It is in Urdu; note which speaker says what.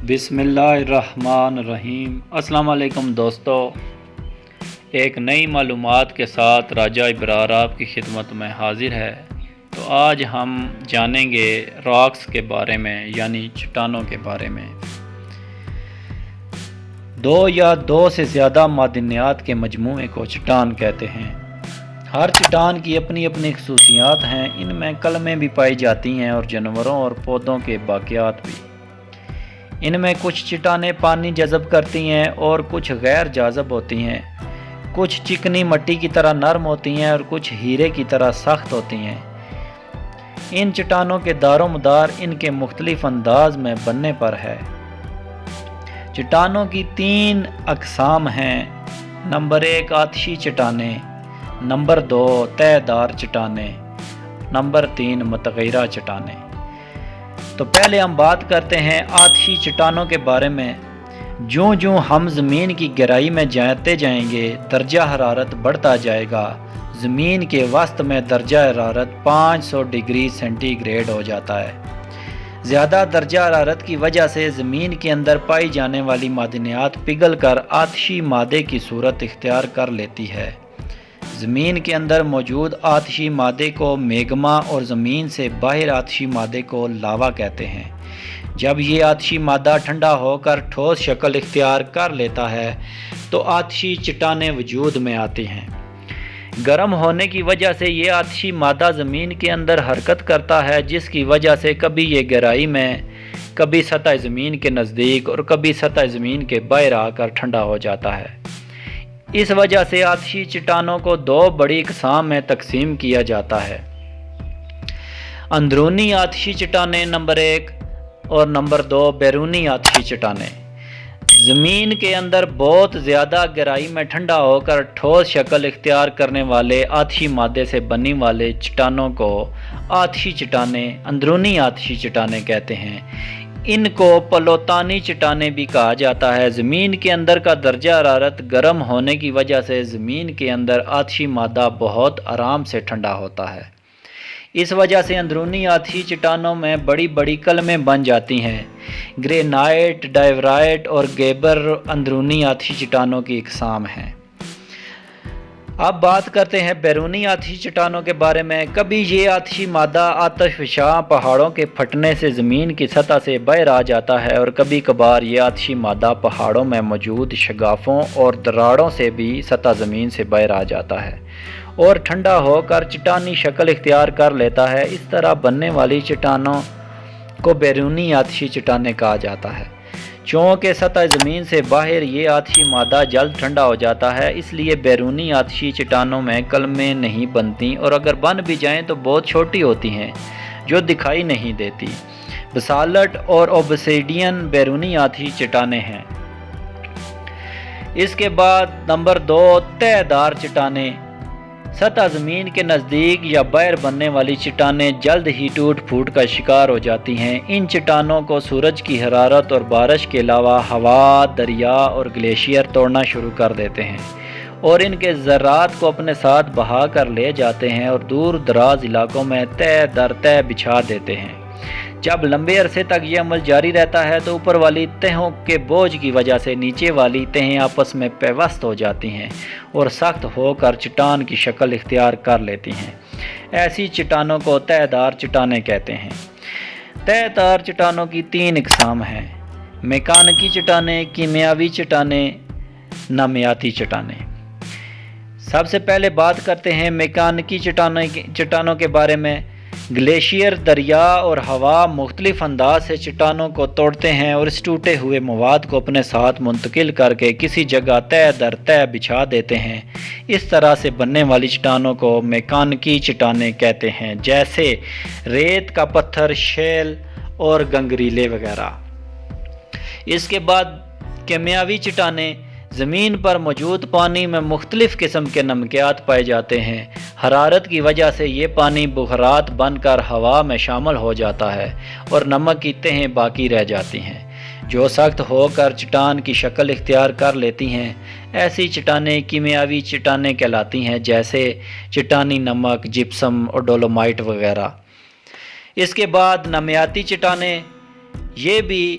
Speaker 1: بسم اللہ الرحمن الرحیم۔ السلام علیکم دوستو، ایک نئی معلومات کے ساتھ راجہ ابرار آپ کی خدمت میں حاضر ہے۔ تو آج ہم جانیں گے راکس کے بارے میں، یعنی چٹانوں کے بارے میں۔ دو یا دو سے زیادہ معدنیات کے مجموعے کو چٹان کہتے ہیں۔ ہر چٹان کی اپنی اپنی خصوصیات ہیں۔ ان میں کلمیں بھی پائی جاتی ہیں اور جانوروں اور پودوں کے باقیات بھی۔ ان میں کچھ چٹانیں پانی جذب کرتی ہیں اور کچھ غیر جاذب ہوتی ہیں۔ کچھ چکنی مٹی کی طرح نرم ہوتی ہیں اور کچھ ہیرے کی طرح سخت ہوتی ہیں۔ ان چٹانوں کے دار و مدار ان کے مختلف انداز میں بننے پر ہے۔ چٹانوں کی 3 اقسام ہیں۔ نمبر 1 آتشی چٹانیں، نمبر 2 تہہ دار چٹانیں، نمبر 3 متغیرہ چٹانیں۔ تو پہلے ہم بات کرتے ہیں آتشی چٹانوں کے بارے میں۔ جوں جوں ہم زمین کی گہرائی میں جاتے جائیں گے، درجہ حرارت بڑھتا جائے گا۔ زمین کے وسط میں درجہ حرارت 500 ڈگری سینٹی گریڈ ہو جاتا ہے۔ زیادہ درجہ حرارت کی وجہ سے زمین کے اندر پائی جانے والی معدنیات پگھل کر آتشی مادے کی صورت اختیار کر لیتی ہے۔ زمین کے اندر موجود آتشی مادے کو میگما اور زمین سے باہر آتشی مادے کو لاوا کہتے ہیں۔ جب یہ آتشی مادہ ٹھنڈا ہو کر ٹھوس شکل اختیار کر لیتا ہے تو آتشی چٹانیں وجود میں آتی ہیں۔ گرم ہونے کی وجہ سے یہ آتشی مادہ زمین کے اندر حرکت کرتا ہے، جس کی وجہ سے کبھی یہ گہرائی میں، کبھی سطح زمین کے نزدیک اور کبھی سطح زمین کے باہر آ کر ٹھنڈا ہو جاتا ہے۔ اس وجہ سے آتشی چٹانوں کو 2 بڑی اقسام میں تقسیم کیا جاتا ہے۔ اندرونی آتشی چٹانیں نمبر 1 اور نمبر 2 بیرونی آتشی چٹانیں۔ زمین کے اندر بہت زیادہ گہرائی میں ٹھنڈا ہو کر ٹھوس شکل اختیار کرنے والے آتشی مادے سے بننے والے چٹانوں کو آتشی چٹانیں، اندرونی آتشی چٹانیں کہتے ہیں۔ ان کو پلوتانی چٹانیں بھی کہا جاتا ہے۔ زمین کے اندر کا درجہ حرارت گرم ہونے کی وجہ سے زمین کے اندر آتشی مادہ بہت آرام سے ٹھنڈا ہوتا ہے۔ اس وجہ سے اندرونی آتشی چٹانوں میں بڑی بڑی قلمیں بن جاتی ہیں۔ گرینائٹ، ڈائیورائٹ اور گیبر اندرونی آتشی چٹانوں کی اقسام ہیں۔ اب بات کرتے ہیں بیرونی آتشی چٹانوں کے بارے میں۔ کبھی یہ آتشی مادہ آتش فشاں پہاڑوں کے پھٹنے سے زمین کی سطح سے باہر آ جاتا ہے اور کبھی کبھار یہ آتشی مادہ پہاڑوں میں موجود شگافوں اور دراڑوں سے بھی سطح زمین سے باہر آ جاتا ہے اور ٹھنڈا ہو کر چٹانی شکل اختیار کر لیتا ہے۔ اس طرح بننے والی چٹانوں کو بیرونی آتشی چٹانیں کہا جاتا ہے۔ چونکہ سطح زمین سے باہر یہ آتشی مادہ جلد ٹھنڈا ہو جاتا ہے، اس لیے بیرونی آتشی چٹانوں میں قلمیں نہیں بنتی اور اگر بن بھی جائیں تو بہت چھوٹی ہوتی ہیں جو دکھائی نہیں دیتی۔ بسالٹ اور اوبسیڈین بیرونی آتشی چٹانیں ہیں۔ اس کے بعد نمبر 2 تہہ دار چٹانیں۔ سطح زمین کے نزدیک یا باہر بننے والی چٹانیں جلد ہی ٹوٹ پھوٹ کا شکار ہو جاتی ہیں۔ ان چٹانوں کو سورج کی حرارت اور بارش کے علاوہ ہوا، دریا اور گلیشیئر توڑنا شروع کر دیتے ہیں اور ان کے ذرات کو اپنے ساتھ بہا کر لے جاتے ہیں اور دور دراز علاقوں میں تہہ در تہہ بچھا دیتے ہیں۔ جب لمبے عرصے تک یہ عمل جاری رہتا ہے تو اوپر والی تہوں کے بوجھ کی وجہ سے نیچے والی تہیں آپس میں پیوست ہو جاتی ہیں اور سخت ہو کر چٹان کی شکل اختیار کر لیتی ہیں۔ ایسی چٹانوں کو تہہ دار چٹانیں کہتے ہیں۔ تہہ دار چٹانوں کی 3 اقسام ہیں: میکانیکی چٹانیں، کیمیاوی چٹانیں، نامیاتی چٹانیں۔ سب سے پہلے بات کرتے ہیں میکانیکی چٹانوں کے بارے میں۔ گلیشیئر، دریا اور ہوا مختلف انداز سے چٹانوں کو توڑتے ہیں اور اس ٹوٹے ہوئے مواد کو اپنے ساتھ منتقل کر کے کسی جگہ تہہ در تہہ بچھا دیتے ہیں۔ اس طرح سے بننے والی چٹانوں کو میکانیکی چٹانیں کہتے ہیں، جیسے ریت کا پتھر، شیل اور گنگریلے وغیرہ۔ اس کے بعد کیمیاوی چٹانیں۔ زمین پر موجود پانی میں مختلف قسم کے نمکیات پائے جاتے ہیں۔ حرارت کی وجہ سے یہ پانی بخارات بن کر ہوا میں شامل ہو جاتا ہے اور نمک کی تہیں باقی رہ جاتی ہیں جو سخت ہو کر چٹان کی شکل اختیار کر لیتی ہیں۔ ایسی چٹانیں کیمیاوی چٹانیں کہلاتی ہیں، جیسے چٹانی نمک، جپسم اور ڈولومائٹ وغیرہ۔ اس کے بعد نامیاتی چٹانیں، یہ بھی